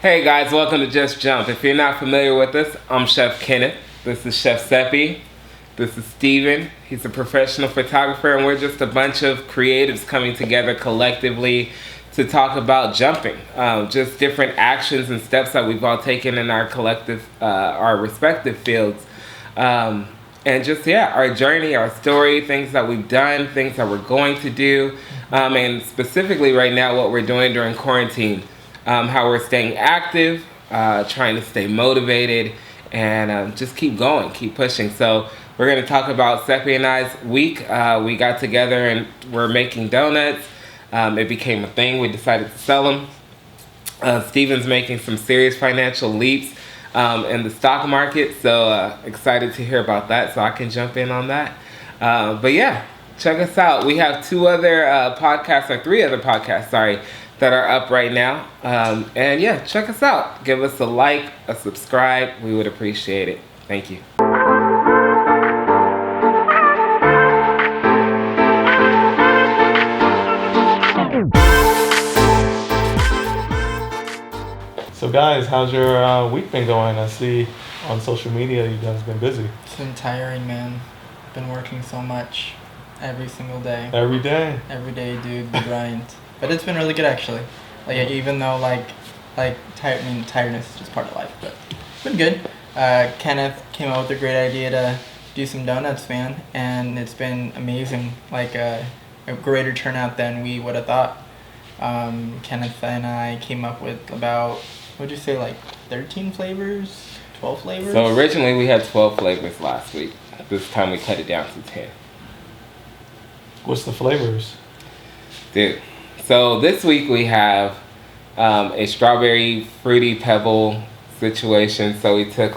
Hey guys, welcome to Just Jump. If you're not familiar with us, I'm Chef Kenneth. This is Chef Seppi. This is Steven. He's a professional photographer, and we're just a bunch of creatives coming together collectively to talk about jumping. Just different actions and steps that we've all taken in our our respective fields. And just, our journey, our story, things that we've done, things that we're going to do, and specifically right now what we're doing during quarantine. How we're staying active, trying to stay motivated, and just keep going, keep pushing. So we're going to talk about Seppi and I's week. We got together and we're making donuts. It became a thing. We decided to sell them. Steven's making some serious financial leaps in the stock market. So excited to hear about that, so I can jump in on that. But yeah, check us out. We have three other podcasts, that are up right now. And yeah, check us out. Give us a like, a subscribe. We would appreciate it. Thank you. So guys, how's your week been going? I see on social media you guys been busy. It's been tiring, man. Been working so much every single day. Every day? Every day, dude, the grind. But it's been really good, actually. Like, even though, tiredness is just part of life, but it's been good. Kenneth came up with a great idea to do some donuts, man, and it's been amazing. Like, a greater turnout than we would have thought. Kenneth and I came up with about, 13 flavors? 12 flavors? So originally we had 12 flavors last week. This time we cut it down to 10. What's the flavors? Dude. So this week we have a strawberry fruity pebble situation. So we took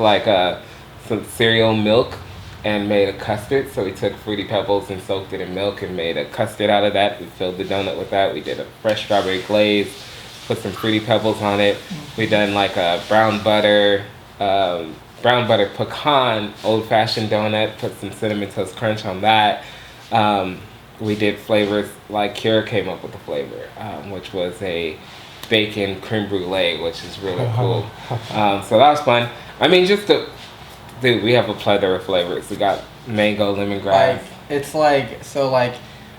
some cereal milk and made a custard. So we took Fruity Pebbles and soaked it in milk and made a custard out of that. We filled the donut with that. We did a fresh strawberry glaze, put some Fruity Pebbles on it. We done a brown butter pecan old-fashioned donut, put some Cinnamon Toast Crunch on that. We did flavors like Kira came up with a flavor, which was a bacon creme brulee, which is really cool. So that was fun. I mean, we have a plethora of flavors. We got mango, lemongrass.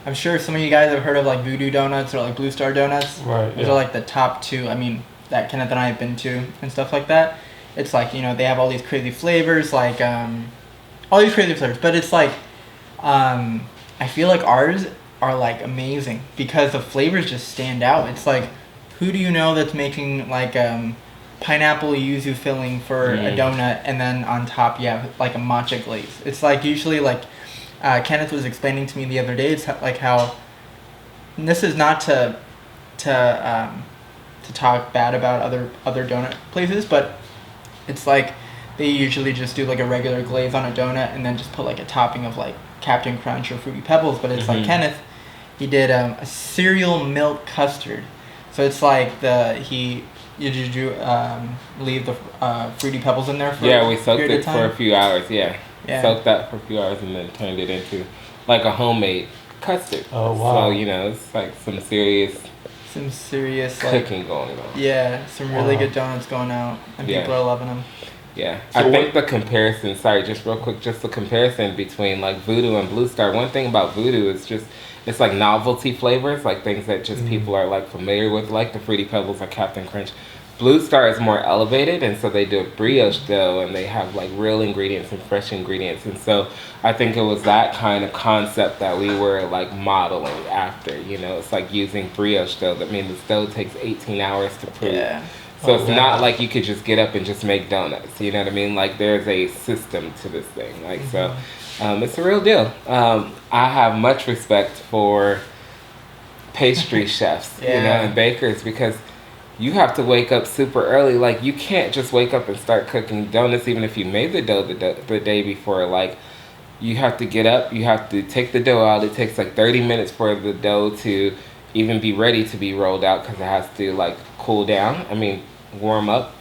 I'm sure some of you guys have heard of Voodoo Donuts or Blue Star Donuts. Right. Those are the top two. I mean, that Kenneth and I have been to and stuff like that. It's they have all these crazy flavors, all these crazy flavors. But it's I feel like ours are amazing because the flavors just stand out. It's who do you know that's making pineapple yuzu filling for a donut, and then on top you have a matcha glaze. It's usually Kenneth was explaining to me the other day. It's how, and this is not to talk bad about other donut places, but it's they usually just do a regular glaze on a donut and then just put a topping of Captain Crunch or Fruity Pebbles. But it's Kenneth, he did a cereal milk custard. So it's you leave the Fruity Pebbles in there for we soaked it for a few hours. Yeah. Soaked that for a few hours and then turned it into a homemade custard. Oh wow! So it's some serious cooking going on. Yeah, some really good donuts going out, and people are loving them. Yeah, so I think the comparison. Sorry, just real quick, just the comparison between Voodoo and Blue Star. One thing about Voodoo is it's novelty flavors, things that just people are familiar with, the Fruity Pebbles or Captain Crunch. Blue Star is more elevated, and so they do a brioche dough, and they have real ingredients and fresh ingredients, and so I think it was that kind of concept that we were modeling after. It's using brioche dough. That means the dough takes 18 hours to proof. Yeah. So it's not you could just get up and just make donuts. You know what I mean? There's a system to this thing. So it's a real deal. I have much respect for pastry chefs, and bakers, because you have to wake up super early. You can't just wake up and start cooking donuts, even if you made the dough the day before. You have to get up, you have to take the dough out. It takes 30 minutes for the dough to even be ready to be rolled out, because it has to cool down. Warm up.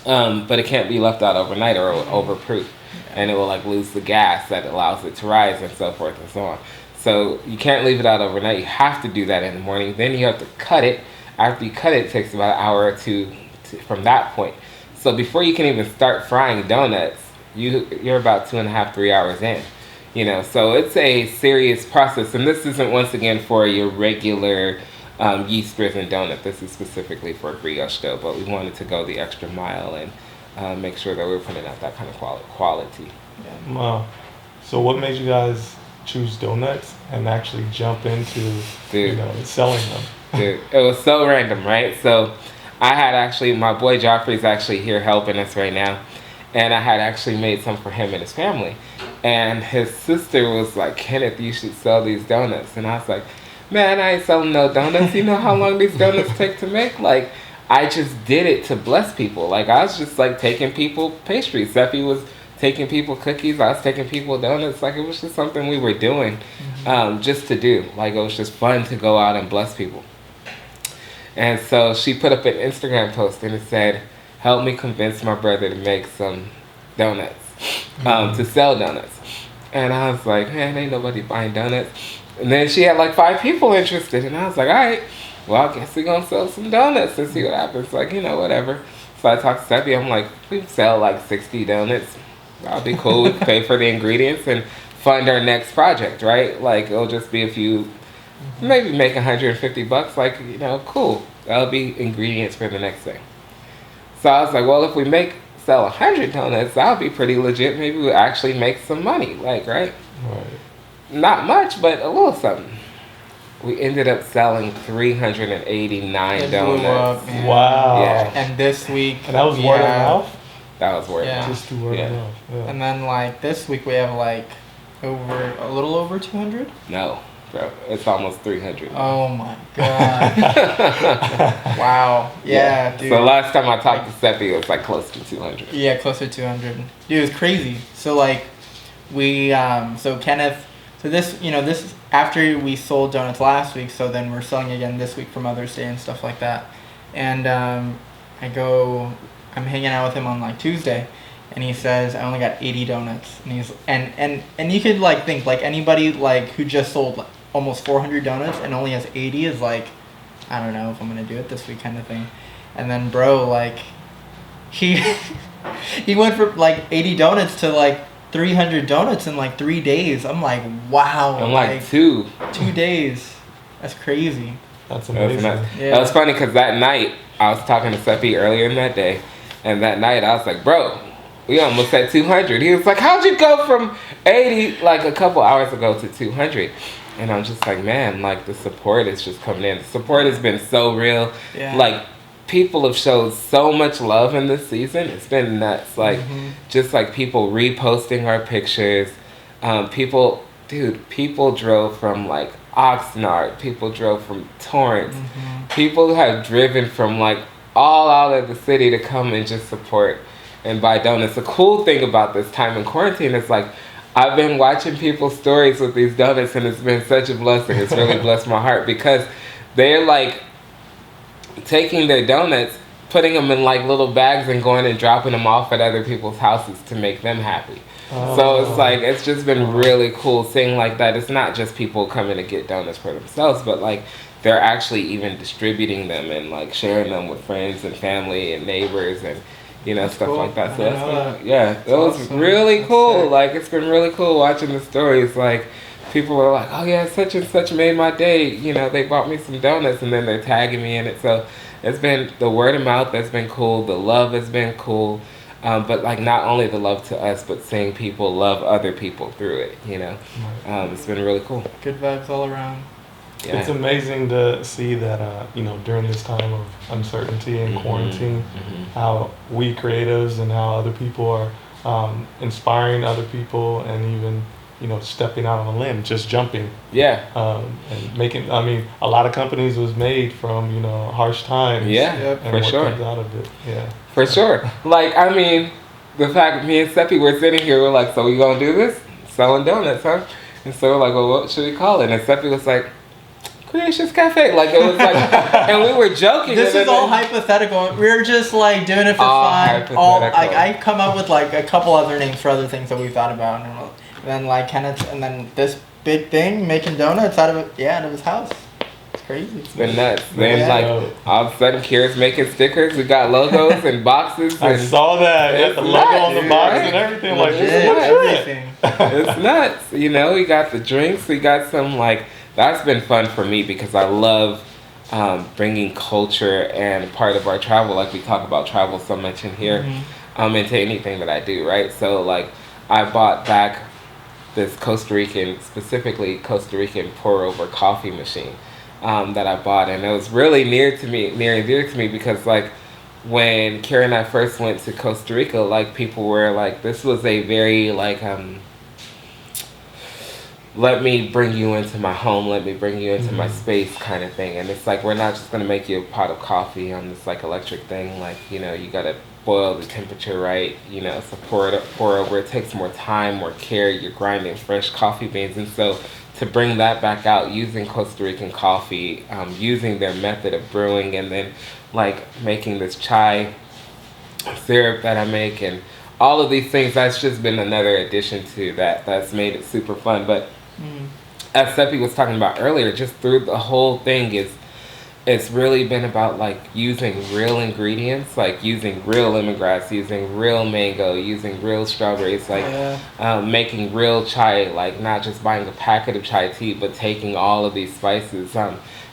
But it can't be left out overnight or it will overproof. And it will lose the gas that allows it to rise and so forth and so on. So you can't leave it out overnight. You have to do that in the morning. Then you have to cut it. After you cut it, it takes about an hour or two from that point. So before you can even start frying donuts, you're about 2.5, 3 hours in. So it's a serious process, and this isn't once again for your regular yeast-driven donut. This is specifically for brioche dough, but we wanted to go the extra mile and make sure that we were putting out that kind of quality. Wow. So what made you guys choose donuts and actually jump into selling them? Dude, it was so random, right? So I had actually, my boy Joffrey's actually here helping us right now, and I had actually made some for him and his family. And his sister was like, Kenneth, you should sell these donuts. And I was like, man, I ain't selling no donuts. You know how long these donuts take to make? Like, I just did it to bless people. Like, I was just like taking people pastries. Seppi was taking people cookies. I was taking people donuts. Like, it was just something we were doing just to do. Like, it was just fun to go out and bless people. And so she put up an Instagram post and it said, help me convince my brother to make some donuts, to sell donuts. And I was like, man, ain't nobody buying donuts. And then she had like 5 people interested. And I was like, all right, well, I guess we're going to sell some donuts and see what happens. Like, whatever. So I talked to Seppi. I'm like, we sell like 60 donuts. That'll be cool. We can pay for the ingredients and fund our next project, right? Like, it'll just be a few, maybe make $150. Like, cool. That'll be ingredients for the next thing. So I was like, well, if we sell 100 donuts, that'll be pretty legit. Maybe we'll actually make some money, like, right? Right. Not much, but a little something. We ended up selling 389 donuts. Up, wow. Yeah. And this week... And that was word of mouth? That was word of mouth. Just through word of mouth. Yeah. And then, like, this week we have, like, a little over 200? No, bro. It's almost 300. Oh, my God. Wow. Yeah, dude. So last time I talked to Seppi, it was, like, close to 200. Yeah, closer to 200. Dude, it was crazy. So, like, so Kenneth... So this is after we sold donuts last week, so then we're selling again this week for Mother's Day and stuff like that. And I'm hanging out with him on like Tuesday, and he says, I only got 80 donuts. And he's and you could like think like anybody like who just sold like, almost 400 donuts and only has 80 is like, I don't know if I'm gonna do it this week kind of thing. And then bro, like he went from like 80 donuts to like 300 donuts in like 3 days. I'm like, wow. In like 2 days. That's crazy. That's amazing. That was funny because that night, I was talking to Seppi earlier in that day, and that night I was like, bro, we almost at 200. He was like, how'd you go from 80 like a couple hours ago to 200? And I'm just like, man, like the support is just coming in. The support has been so real. Yeah. Like, people have showed so much love in this season. It's been nuts. Like, just like people reposting our pictures. People drove from like Oxnard. People drove from Torrance. People have driven from like all out of the city to come and just support and buy donuts. The cool thing about this time in quarantine is like, I've been watching people's stories with these donuts and it's been such a blessing. It's really blessed my heart because they're like, taking their donuts, putting them in like little bags and going and dropping them off at other people's houses to make them happy. So it's like, it's just been really cool seeing like that. It's not just people coming to get donuts for themselves, but like they're actually even distributing them and like sharing them with friends and family and neighbors and that's stuff cool. Like that. So it was awesome. Really cool. Like it's been really cool watching the stories. Like people were like, oh yeah, such and such made my day. They bought me some donuts and then they're tagging me in it. So it's been the word of mouth that's been cool. The love has been cool. But like not only the love to us, but seeing people love other people through it, it's been really cool. Good vibes all around. Yeah. It's amazing to see that, during this time of uncertainty and quarantine, how we creatives and how other people are inspiring other people and even stepping out on a limb, just jumping. Yeah. And making, a lot of companies was made from, harsh times. Yeah, and for what sure. comes out of it. Yeah. For sure. Like, the fact me and Seppi were sitting here, we're like, so we gonna do this? Selling donuts, huh? And so we're like, well, what should we call it? And Seppi was like, Creations Cafe. Like, it was like, and we were joking. This is all hypothetical. We're just like doing it for fun. I come up with like a couple other names for other things that we thought about. And then like Kenneth, and then this big thing, making donuts out of his house. It's crazy. It's been nuts. Then Yeah. like all of a sudden, Kira's making stickers. We got logos and boxes. I And saw that. It's The logo on the nuts, box right? and everything. Like, Legit, this is legit. everything. it's nuts. You know, we got the drinks. We got some like that's been fun for me because I love bringing culture and part of our travel. Like we talk about travel so much in here, into anything that I do. Right. So like I bought back this specifically Costa Rican pour over coffee machine that I bought, and it was really near and dear to me because like when Kira and I first went to Costa Rica, like people were like, this was a very like let me bring you into my home, let me bring you into my space kind of thing. And it's like, we're not just going to make you a pot of coffee on this like electric thing. Like, you know, you got to boil the temperature right, you know, so pour over. It takes more time, more care. You're grinding fresh coffee beans. And so to bring that back out using Costa Rican coffee, using their method of brewing and then like making this chai syrup that I make and all of these things, that's just been another addition to that's made it super fun. But as Seppi was talking about earlier, just through the whole thing it's really been about like using real ingredients, like using real lemongrass, using real mango, using real strawberries, like making real chai, like not just buying a packet of chai tea, but taking all of these spices,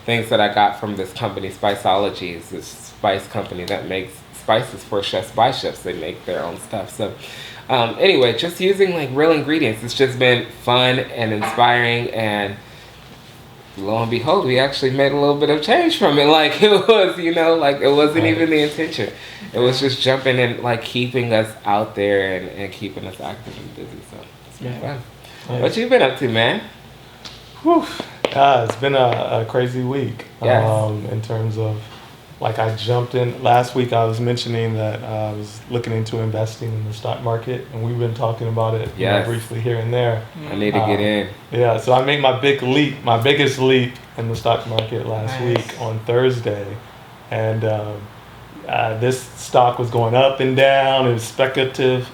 things that I got from this company, Spiceologies, this spice company that makes spices for chefs by chefs. They make their own stuff. So anyway, just using like real ingredients, it's just been fun and inspiring, and lo and behold, we actually made a little bit of change from it. Like it was, you know, like it wasn't even the intention. It was just jumping and like keeping us out there and keeping us active and busy. So it's been fun. Yeah. What you been up to, man? Whew. It's been a crazy week. Yes. In terms of, like, I jumped in last week. I was mentioning that I was looking into investing in the stock market, and we've been talking about it you know, briefly here and there. I need to get in. Yeah, so I made my biggest leap in the stock market last week on Thursday, and this stock was going up and down. It was speculative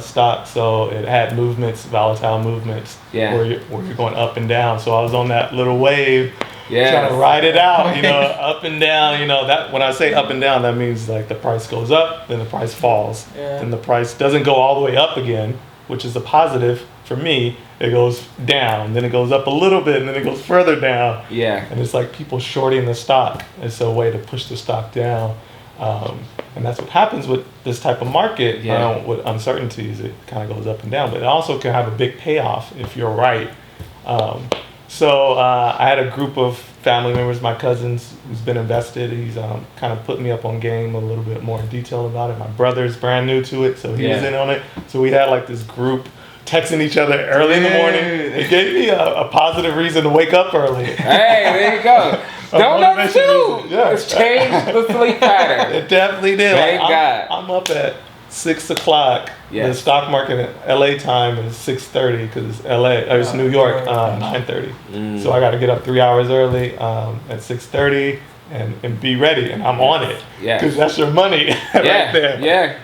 stock, so it had movements, volatile movements, where you're going up and down. So I was on that little wave. Trying to ride it out, you know, up and down, you know, that when I say up and down, that means like the price goes up, then the price falls. Then the price doesn't go all the way up again, which is a positive for me. It goes down, then it goes up a little bit, and then it goes further down. And it's like people shorting the stock. It's a way to push the stock down. And that's what happens with this type of market. With uncertainties, it kind of goes up and down, but it also can have a big payoff if you're right. So I had a group of family members, my cousins, who's been invested. He's kind of put me up on game a little bit more in detail about it. My brother's brand new to it, so he was in on it. So we had like this group texting each other early in the morning. It gave me a positive reason to wake up early. Hey, there you go. Donuts too. It's changed the sleep pattern. It definitely did. Thank God. I'm up at 6 o'clock. The stock market in LA time is 6:30 because it's LA. It's New York, 9:30. So I got to get up 3 hours early at 6:30 and be ready, and I'm on it because that's your money right there.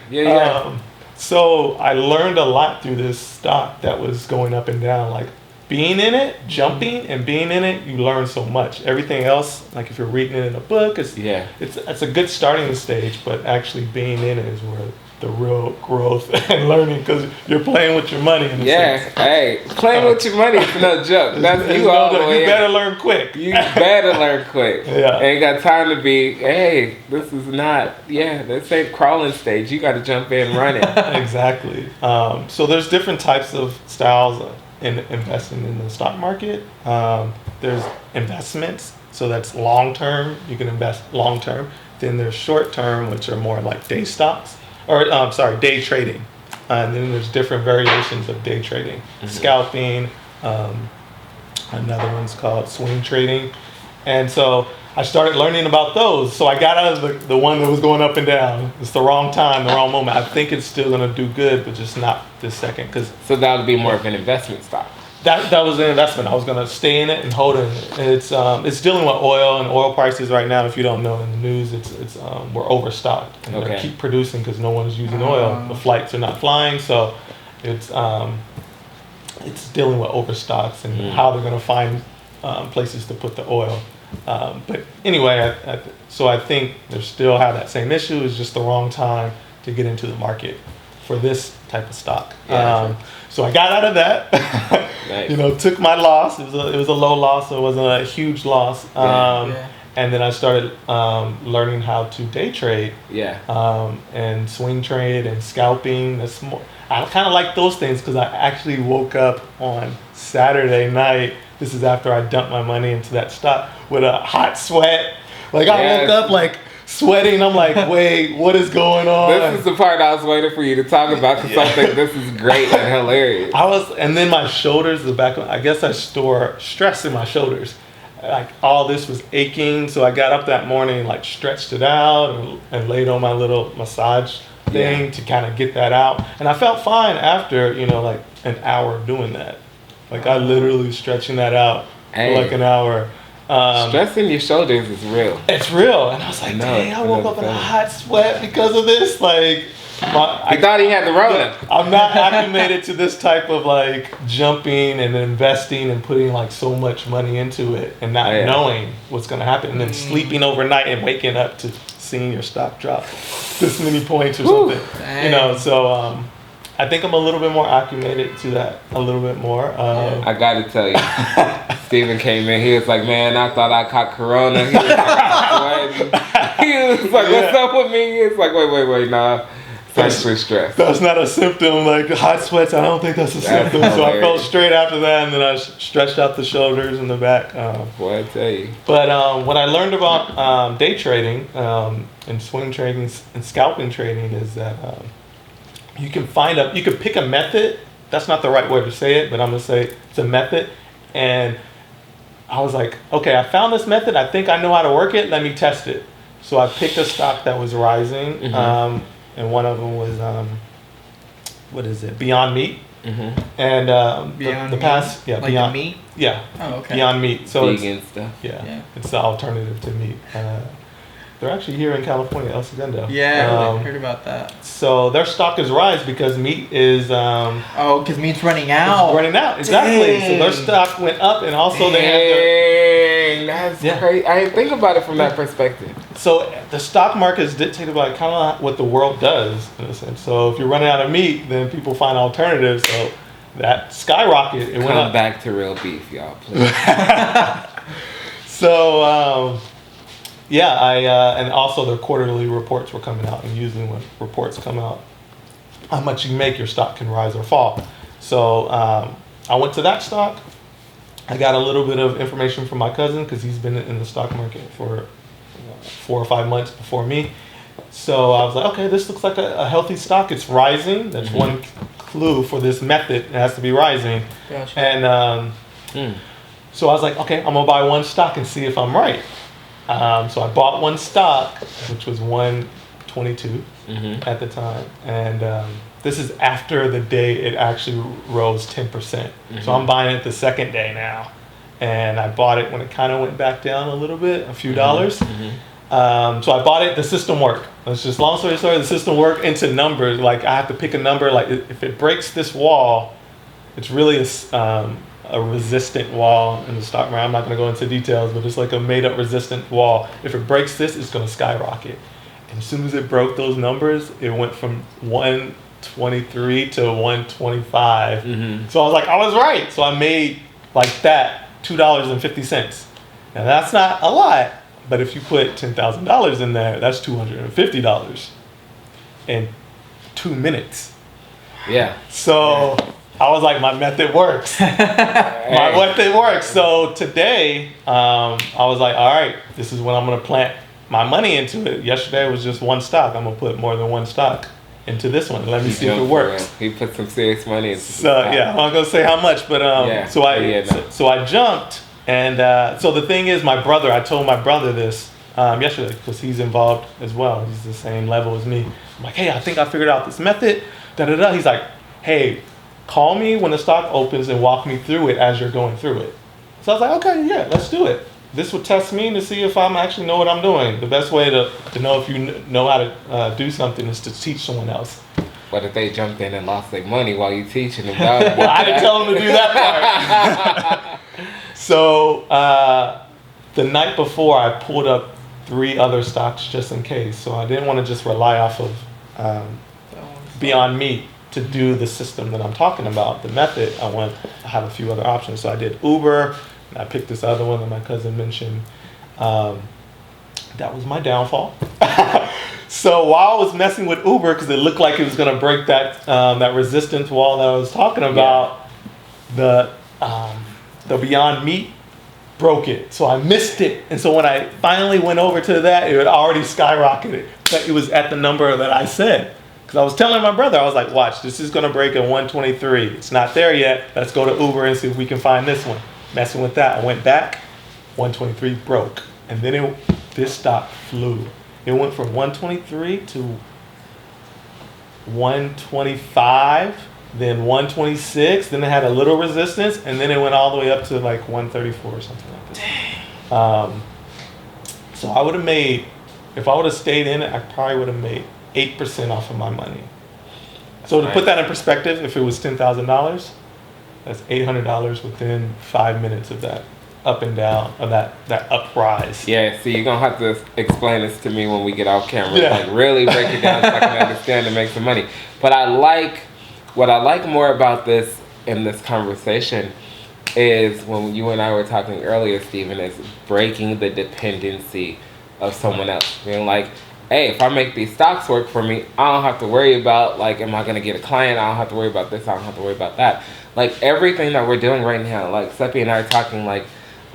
So I learned a lot through this stock that was going up and down. Like being in it, jumping and being in it, you learn so much. Everything else, like if you're reading it in a book, it's a good starting stage, but actually being in it is where the real growth and learning, because you're playing with your money in a sense. Hey, playing with your money is no joke. That's you all the way. You better learn quick. You better learn quick. Ain't got time to be, hey, this is not, this ain't crawling stage. You got to jump in running. Exactly. So there's different types of styles in investing in the stock market. There's investments, so that's long term. You can invest long term. Then there's short term, which are more like day stocks. Day trading. And then there's different variations of day trading. Scalping, another one's called swing trading. And so I started learning about those. So I got out of the one that was going up and down. It's the wrong time, the wrong moment. I think it's still going to do good, but just not this second. So that would be more of an investment stock. That was an investment. I was going to stay in it and hold it. It's dealing with oil and oil prices right now. If you don't know in the news, it's we're overstocked. And they keep producing because no one is using oil. The flights are not flying, so it's dealing with overstocks and how they're going to find places to put the oil. But anyway, so I think they still have that same issue. It's just the wrong time to get into the market for this type of stock. Yeah, so I got out of that. Nice. You know, took my loss. It was a low loss, so it wasn't a huge loss. Yeah. And then I started learning how to day trade. Yeah. And swing trade and scalping. That's more. I kind of like those things because I actually woke up on Saturday night. This is after I dumped my money into that stock with a hot sweat. Like I woke up like sweating. I'm like, wait, what is going on? This is the part I was waiting for you to talk about because I think this is great and hilarious. And then my shoulders, the back. I guess I store stress in my shoulders. Like all this was aching, so I got up that morning, like stretched it out, and laid on my little massage thing to kind of get that out. And I felt fine after, like an hour of doing that. Like I literally stretching that out for like an hour. Stressing your shoulders is real. It's real, and I was like, dang, I woke up in a hot sweat because of this. Like, I thought he had the Rona. I'm not acclimated to this type of like jumping and investing and putting like so much money into it and not knowing what's gonna happen, and then sleeping overnight and waking up to seeing your stock drop this many points or something. Dang. So I think I'm a little bit more acclimated to that a little bit more. I gotta tell you, Steven came in. He was like, "Man, I thought I caught Corona." He was like, "What's up with me?" It's like, "Wait, nah." It's actually stress. That's not a symptom. Like hot sweats, I don't think that's a symptom. So I felt straight after that, and then I stretched out the shoulders and the back. Boy, I tell you. But what I learned about day trading and swing trading and scalping trading is that you can pick a method. That's not the right way to say it, but I'm gonna say it's a method. And I was like, okay, I found this method. I think I know how to work it. Let me test it. So I picked a stock that was rising. Mm-hmm. And one of them was what is it? Beyond Meat. Mm-hmm. And Beyond the past, like Beyond the meat. Yeah. Oh, okay. Beyond Meat. So Vegan stuff. yeah, it's the alternative to meat. They're actually here in California, El Segundo. Yeah, I heard about that. So their stock is rise because meat is because meat's running out. it's running out, exactly. So their stock went up, and also they had their that's crazy. I didn't think about it from that perspective. So the stock market is dictated by kind of what the world does in a sense. So if you're running out of meat, then people find alternatives. So that skyrocket. It went Come up. back to real beef, y'all, please. So and also their quarterly reports were coming out, and usually when reports come out, how much you make, your stock can rise or fall. So I went to that stock. I got a little bit of information from my cousin because he's been in the stock market for 4 or 5 months before me. So I was like, okay, this looks like a healthy stock. It's rising. That's one clue for this method. It has to be rising. Gotcha. And so I was like, okay, I'm gonna buy one stock and see if I'm right. So I bought one stock, which was 122 at the time, and this is after the day it actually rose 10%. So I'm buying it the second day now, and I bought it when it kind of went back down a little bit, a few dollars. So I bought it. The system worked. Let's just long story short, the system worked into numbers. Like I have to pick a number. Like if it breaks this wall, it's really a resistant wall in the stock market. I'm not going to go into details, but it's like a made-up resistant wall. If it breaks this, it's going to skyrocket. And as soon as it broke those numbers, it went from 123 to 125. So I was like, I was right. So I made like that $2.50. Now that's not a lot, but if you put $10,000 in there, that's $250 in 2 minutes. Yeah. So I was like, my method works. My method works. So today, I was like, all right, this is when I'm going to plant my money into it. Yesterday was just one stock. I'm going to put more than one stock into this one. Let me see if it works. He put some serious money into So yeah, I'm not going to say how much, but so I jumped. And so the thing is, I told my brother this yesterday because he's involved as well. He's the same level as me. I'm like, hey, I think I figured out this method. He's like, hey, call me when the stock opens and walk me through it as you're going through it. So I was like, okay, yeah, let's do it. This would test me to see if I'm actually know what I'm doing. The best way to know if you know how to do something is to teach someone else. But if they jumped in and lost their money while you teaching them, well, I didn't tell them to do that part. So the night before, I pulled up 3 other stocks just in case. So I didn't want to just rely off of Beyond Meat to do the system that I'm talking about, the method. I have a few other options. So I did Uber, and I picked this other one that my cousin mentioned. That was my downfall. So while I was messing with Uber, because it looked like it was going to break that resistance wall that I was talking about, the Beyond Meat broke it. So I missed it. And so when I finally went over to that, it had already skyrocketed. But it was at the number that I said. Because I was telling my brother, I was like, watch, this is going to break at 123. It's not there yet. Let's go to Uber and see if we can find this one. Messing with that. I went back. 123 broke. And then this stock flew. It went from 123 to 125, then 126, then it had a little resistance, and then it went all the way up to like 134 or something like that. So I would have made, if I would have stayed in it, I probably would have made 8% off of my money. So to put that in perspective, if it was $10,000, that's $800 within 5 minutes of that up and down, of that uprise. Yeah, see, you're going to have to explain this to me when we get off camera. Yeah. Like, really break it down so I can understand and make some money. But what I like more about this in this conversation is when you and I were talking earlier, Stephen, is breaking the dependency of someone else. Being like, hey, if I make these stocks work for me, I don't have to worry about, like, am I going to get a client? I don't have to worry about this. I don't have to worry about that. Like, everything that we're doing right now, like, Seppi and I are talking, like,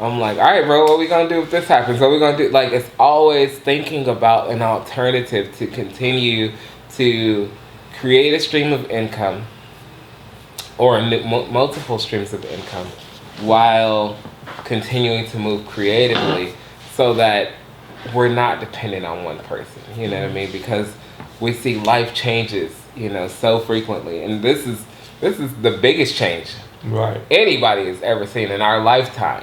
I'm like, all right, bro, what are we going to do if this happens? What are we going to do? Like, it's always thinking about an alternative to continue to create a stream of income or multiple streams of income while continuing to move creatively so that we're not dependent on one person, you know what I mean? Because we see life changes, you know, so frequently. And this is the biggest change anybody has ever seen in our lifetime.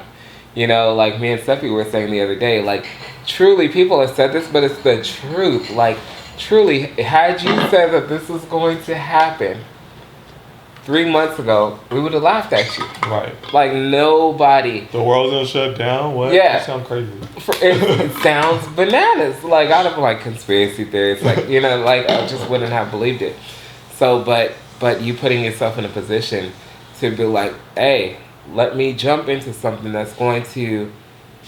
You know, like me and Seppi were saying the other day, like, truly, people have said this, but it's the truth. Like, truly, had you said that this was going to happen 3 months ago, we would have laughed at you. Right. Like, nobody. The world's gonna shut down? What? Yeah. That sounds crazy. It sounds bananas. Like, I'd have, like, conspiracy theories. Like, you know, like, I just wouldn't have believed it. So, but you putting yourself in a position to be like, hey, let me jump into something that's going to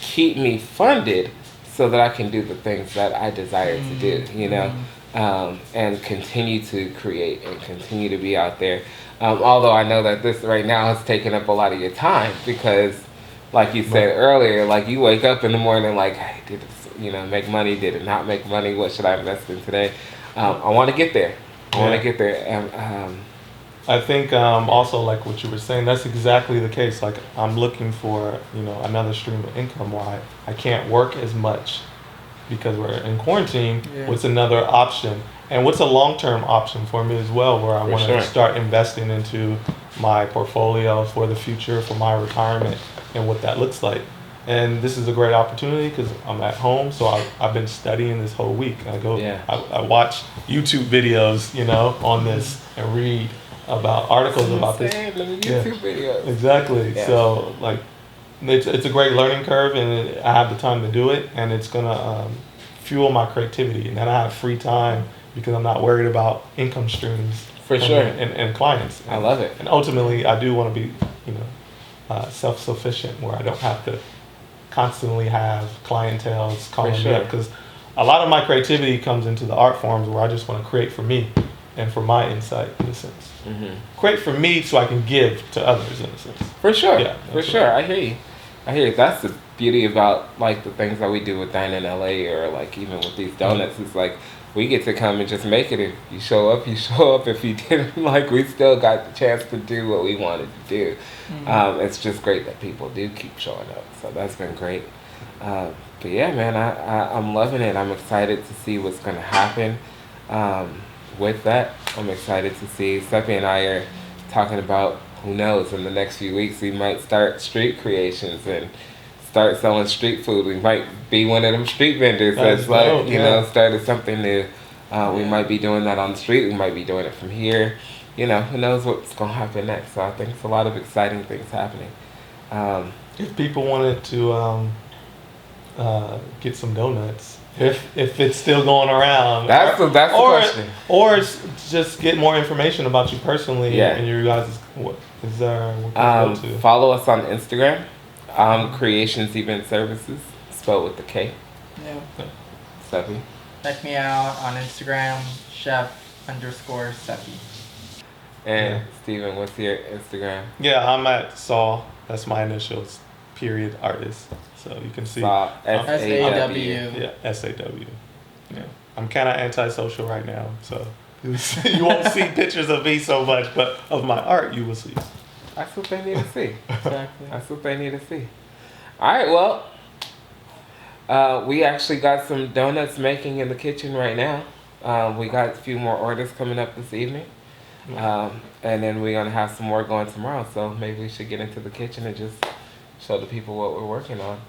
keep me funded so that I can do the things that I desire to do, you know, and continue to create and continue to be out there. Although I know that this right now has taken up a lot of your time because, like you said earlier, like you wake up in the morning like, hey, did it, you know, make money? Did it not make money? What should I invest in today? I want to get there. I want to get there. I think also like what you were saying, that's exactly the case. Like I'm looking for, you know, another stream of income where I can't work as much because we're in quarantine. Yeah. What's another option? And what's a long-term option for me as well, where I want to start investing into my portfolio for the future, for my retirement, and what that looks like. And this is a great opportunity because I'm at home, so I've been studying this whole week. I watch YouTube videos, you know, on this and read about articles about this. YouTube videos. Exactly. Yeah. So like, it's a great learning curve, and I have the time to do it, and it's gonna fuel my creativity, and then I have free time because I'm not worried about income streams and clients. I love it. And ultimately, I do want to be, you know, self-sufficient, where I don't have to constantly have clientele calling me up, because a lot of my creativity comes into the art forms where I just want to create for me and for my insight, in a sense. Create for me so I can give to others, in a sense. For sure. Yeah, For sure. I hear you. That's the beauty about like the things that we do with Dine in LA, or like even with these donuts. It's like we get to come and just make it. If you show up, you show up. If you didn't, like, we still got the chance to do what we wanted to do. It's just great that people do keep showing up. So that's been great. But yeah, man, I'm loving it. I'm excited to see what's going to happen with that. I'm excited to see. Seppi and I are talking about, who knows, in the next few weeks we might start street creations and start selling street food. We might be one of them street vendors that's like, dope, you know, started something new. We might be doing that on the street. We might be doing it from here. You know, who knows what's going to happen next. So I think it's a lot of exciting things happening. If people wanted to get some donuts if it's still going around. That's the question. Or just get more information about you personally. Yeah. And your guys, what is there? What can you go to? Follow us on Instagram. Creations Event Services, spelled with the K. Yeah. Seppy. Check me out on Instagram, chef_Seppy. And Steven, what's your Instagram? Yeah, I'm at Saul. That's my initials. Period. Artist. So you can see. Saw SAW. Yeah, SAW. Yeah. I'm kind of antisocial right now, so you won't see pictures of me so much, but of my art you will see. That's what they need to see. Exactly. That's what they need to see. All right, well, we actually got some donuts making in the kitchen right now. We got a few more orders coming up this evening. And then we're going to have some more going tomorrow. So maybe we should get into the kitchen and just show the people what we're working on.